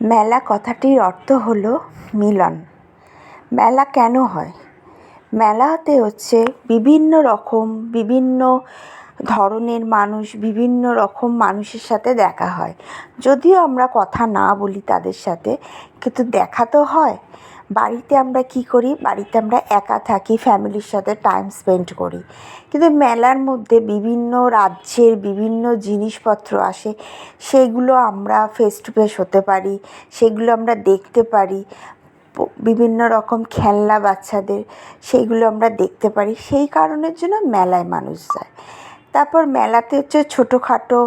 মেলা কথাটির অর্থ হলো মিলন। মেলা কেন হয়? মেলাতে হচ্ছে বিভিন্ন রকম বিভিন্ন ধরনের মানুষ, বিভিন্ন রকম মানুষের সাথে দেখা হয়। যদিও আমরা কথা না বলি তাদের সাথে, কিন্তু দেখা তো হয়। বাড়িতে আমরা কী করি? বাড়িতে আমরা একা থাকি, ফ্যামিলির সাথে টাইম স্পেন্ড করি। কিন্তু মেলার মধ্যে বিভিন্ন রাজ্যের বিভিন্ন জিনিসপত্র আসে, সেইগুলো আমরা ফেস টু ফেস হতে পারি, সেগুলো আমরা দেখতে পারি। বিভিন্ন রকম খেলনা বাচ্চাদের, সেইগুলো আমরা দেখতে পারি। সেই কারণের জন্য মেলায় মানুষ যায়। তারপর মেলাতে হচ্ছে ছোটোখাটো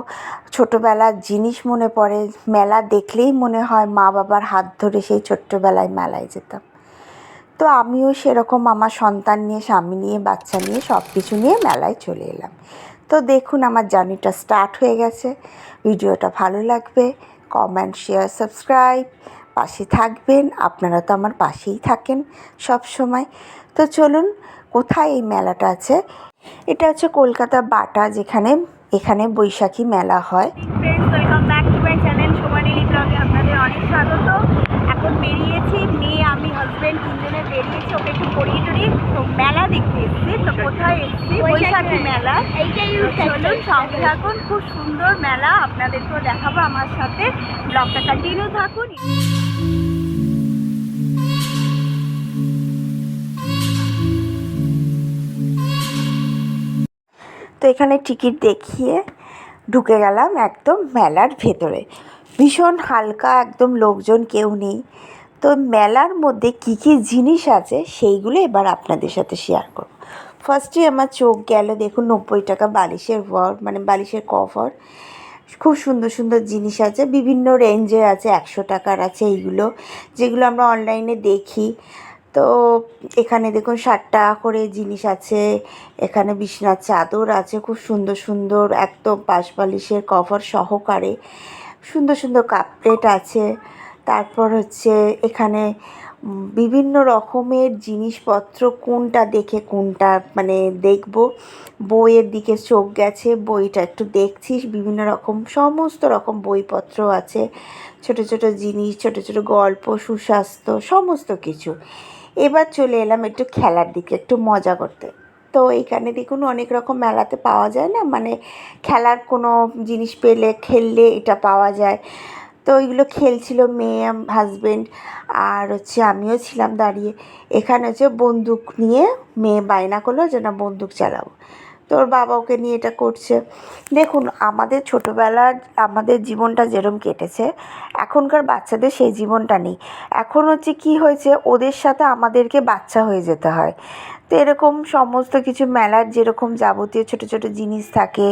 ছোটোবেলার জিনিস মনে পড়ে। মেলা দেখলেই মনে হয় মা বাবার হাত ধরে সেই ছোট্টবেলায় মেলায় যেতাম। তো আমিও সেরকম আমার সন্তান নিয়ে, স্বামী নিয়ে, বাচ্চা নিয়ে, সব কিছু নিয়ে মেলায় চলে এলাম। তো দেখুন, আমার জার্নিটা স্টার্ট হয়ে গেছে। ভিডিওটা ভালো লাগবে, কমেন্ট, শেয়ার, সাবস্ক্রাইব, পাশে থাকবেন। আপনারা তো আমার পাশেই থাকেন সব সময়। তো চলুন, কোথায় এই মেলাটা আছে? এটা হচ্ছে কলকাতা বাটা, এখানে বৈশাখী মেলা হয়। Welcome back to my channel Somanili ব্লগে আপনাদের অনেক স্বাগত। এখন বেরিয়েছি, মেয়ে আমি হাজব্যান্ড তিনজনে বেরিয়েছি, ওকে একটু পড়িয়ে টড়িয়ে তো মেলা দেখতে এসেছি। তো কোথায় এসেছি? বৈশাখী মেলা। চলুন সঙ্গে থাকুন, খুব সুন্দর মেলা, আপনাদেরকেও দেখাবো। আমার সাথে ব্লগটা কন্টিনিউ থাকুন। তো এখানে টিকিট দেখিয়ে ঢুকে গেলাম একদম মেলার ভেতরে। ভীষণ হালকা, একদম লোকজন কেউ নেই। তো মেলার মধ্যে কী কী জিনিস আছে সেইগুলো এবার আপনাদের সাথে শেয়ার করব। ফার্স্টে আমার চোখ গেল, দেখুন 90 টাকা বালিশের বালিশের কভার। খুব সুন্দর সুন্দর জিনিস আছে, বিভিন্ন রেঞ্জে আছে, 100 টাকার আছে এইগুলো, যেগুলো আমরা অনলাইনে দেখি। তো এখানে দেখুন 60 টাকা করে জিনিস আছে। এখানে বিছানার চাদর আছে, খুব সুন্দর সুন্দর, একদম পাশ বালিশের কভার সহকারে। সুন্দর সুন্দর কাপ প্লেট আছে। তারপর হচ্ছে এখানে বিভিন্ন রকমের জিনিসপত্র, কোনটা দেখে কোনটা দেখব। বইয়ের দিকে চোখ গেছে, বইটা একটু দেখছি। বিভিন্ন রকম, সমস্ত রকম বইপত্র আছে। ছোট ছোট জিনিস, ছোট ছোট গল্প, সুস্বাস্থ্য, সমস্ত কিছু। এবার চলে এলাম একটু খেলার দিকে, একটু মজা করতে। তো এইখানে দেখুন অনেক রকম মেলাতে পাওয়া যায় না, খেলার কোনো জিনিস পেলে, খেললে এটা পাওয়া যায়। তো ওইগুলো খেলছিল মেয়ে, হাজব্যান্ড, আর হচ্ছে আমিও ছিলাম দাঁড়িয়ে। এখানে হচ্ছে বন্দুক নিয়ে মেয়ে বায়না করলো যে না বন্দুক চালাবো। তো ওর বাবা ওকে নিয়ে এটা করছে। দেখুন, আমাদের ছোটোবেলার আমাদের জীবনটা যেরকম কেটেছে, এখনকার বাচ্চাদের সেই জীবনটা নেই। এখন হচ্ছে কী হয়েছে, ওদের সাথে আমাদেরকে বাচ্চা হয়ে যেতে হয়। তো এরকম সমস্ত কিছু মেলার যেরকম যাবতীয় ছোটো ছোটো জিনিস থাকে,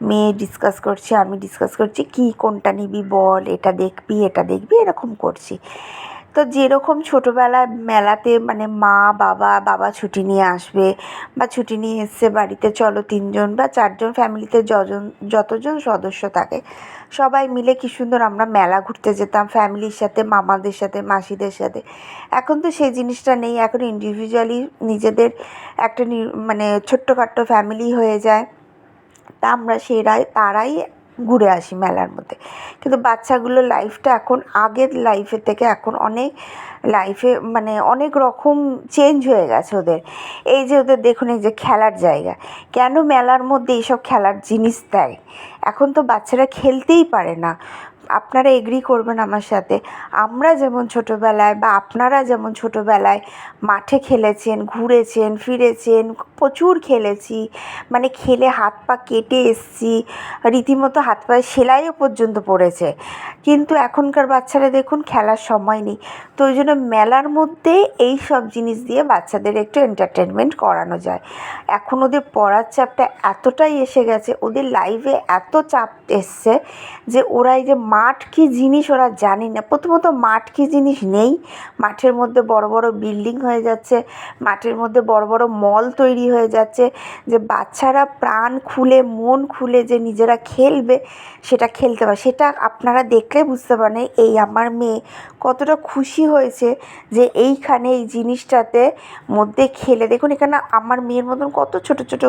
মেয়ে ডিসকাস করছে, আমি ডিসকাস করছি, কী কোনটা নিবি বল, এটা দেখবি, এটা দেখবি, এরকম করছি। তো যেরকম ছোটোবেলায় মেলাতে বাবা ছুটি নিয়ে আসবে, বা ছুটি নিয়ে এসছে বাড়িতে, চলো 3 জন বা 4 জন, ফ্যামিলিতে যতজন সদস্য থাকে সবাই মিলে কী সুন্দর আমরা মেলা ঘুরতে যেতাম ফ্যামিলির সাথে, মামাদের সাথে, মাসিদের সাথে। এখন তো সেই জিনিসটা নেই। এখন ইন্ডিভিজুয়ালি নিজেদের একটা ছোট্টখাট্টো ফ্যামিলি হয়ে যায়। তা আমরা তারাই ঘুরে আসি মেলার মধ্যে। কিন্তু বাচ্চাগুলোর লাইফটা এখন আগের লাইফের থেকে এখন অনেক লাইফে অনেক রকম চেঞ্জ হয়ে গেছে ওদের। এই যে ওদের দেখুন, এই যে খেলার জায়গা, কেন মেলার মধ্যে এইসব খেলার জিনিস দেয়? এখন তো বাচ্চারা খেলতেই পারে না। আপনারা এগ্রি করবেন আমার সাথে। আমরা যেমন ছোটোবেলায়, বা আপনারা যেমন ছোটোবেলায় মাঠে খেলেছেন, ঘুরেছেন, ফিরেছেন, প্রচুর খেলেছি, খেলে হাত পা কেটে এসছি, রীতিমতো হাত পায়ে সেলাইও পর্যন্ত পড়েছে। কিন্তু এখনকার বাচ্চারা দেখুন, খেলার সময় নেই। তো ওই জন্য মেলার মধ্যে এই সব জিনিস দিয়ে বাচ্চাদের একটু এন্টারটেনমেন্ট করানো যায়। এখন ওদের পড়ার চাপটা এতটাই এসে গেছে, ওদের লাইফে এত চাপ এসছে যে ওরা এই যে মাঠ কী জিনিস ওরা জানে না। প্রথমত মাঠ কী জিনিস নেই। মাঠের মধ্যে বড় বড় বিল্ডিং হয়ে যাচ্ছে, মাঠের মধ্যে বড় বড় মল তৈরি হয়ে যাচ্ছে, যে বাচ্চারা প্রাণ খুলে, মন খুলে যে নিজেরা খেলবে, সেটা খেলতে পারে। সেটা আপনারা দেখলে বুঝতে পারেন এই আমার মেয়ে কতটা খুশি হয়েছে যে এইখানে এই জিনিসটাতে মধ্যে খেলে। দেখুন এখানে আমার মেয়ের মতন কত ছোট ছোট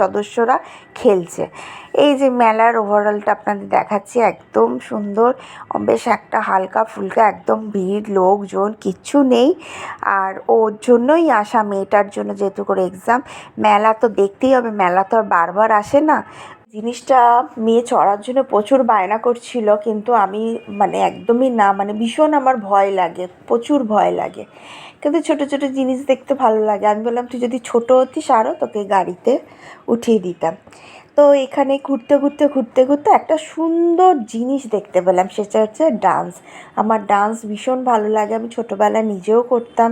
সদস্যরা খেলছে। এই যে মেলার ওভারঅলটা আপনাদের দেখাচ্ছি, একদম সুন্দর। সুন্দর, বেশ একটা হালকা ফুলকা, একদম ভিড় লোকজন কিচ্ছু নেই। আর ওর জন্যই আসা, মেয়েটার জন্য, যেহেতু করে এক্সাম। মেলা তো দেখতেই হবে, মেলা তো আর বারবার আসে না। জিনিসটা মেয়ে চড়ার জন্য প্রচুর বায়না করছিল, কিন্তু আমি মানে একদমই না, মানে ভীষণ আমার ভয় লাগে, প্রচুর ভয় লাগে। কিন্তু ছোটো ছোটো জিনিস দেখতে ভালো লাগে। আমি বললাম তুই যদি ছোটো হতিস আরও, তোকে গাড়িতে উঠিয়ে দিতাম। তো এখানে ঘুরতে ঘুরতে ঘুরতে ঘুরতে একটা সুন্দর জিনিস দেখতে পেলাম, সেটা হচ্ছে ডান্স। আমার ডান্স ভীষণ ভালো লাগে, আমি ছোটোবেলায় নিজেও করতাম,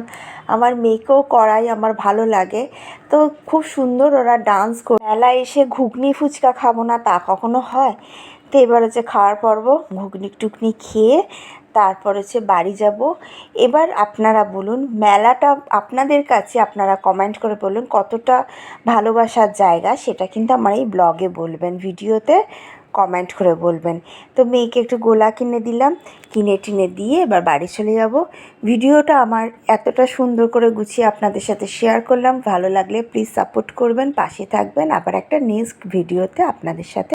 আমার মেয়েকেও করাই, আমার ভালো লাগে। তো খুব সুন্দর ওরা ডান্স করে। মেলায় এসে ঘুগনি ফুচকা খাবো না তা কখনো হয়? তো এবার হচ্ছে খাওয়ার পর্ব, ঘুগনি টুগনি খেয়ে তারপর হচ্ছে বাড়ি যাব। এবার আপনারা বলুন, মেলাটা আপনাদের কাছে, আপনারা কমেন্ট করে বলুন কতটা ভালোবাসার জায়গা, সেটা কিন্তু আমার এই ব্লগে বলবেন, ভিডিওতে কমেন্ট করে বলবেন। তো মেয়েকে একটু গোলা কিনে দিলাম, কিনে টিনে দিয়ে এবার বাড়ি চলে যাব। ভিডিওটা আমার এতটা সুন্দর করে গুছিয়ে আপনাদের সাথে শেয়ার করলাম। ভালো লাগলে প্লিজ সাপোর্ট করবেন, পাশে থাকবেন। আবার একটা নেক্সট ভিডিওতে আপনাদের সাথে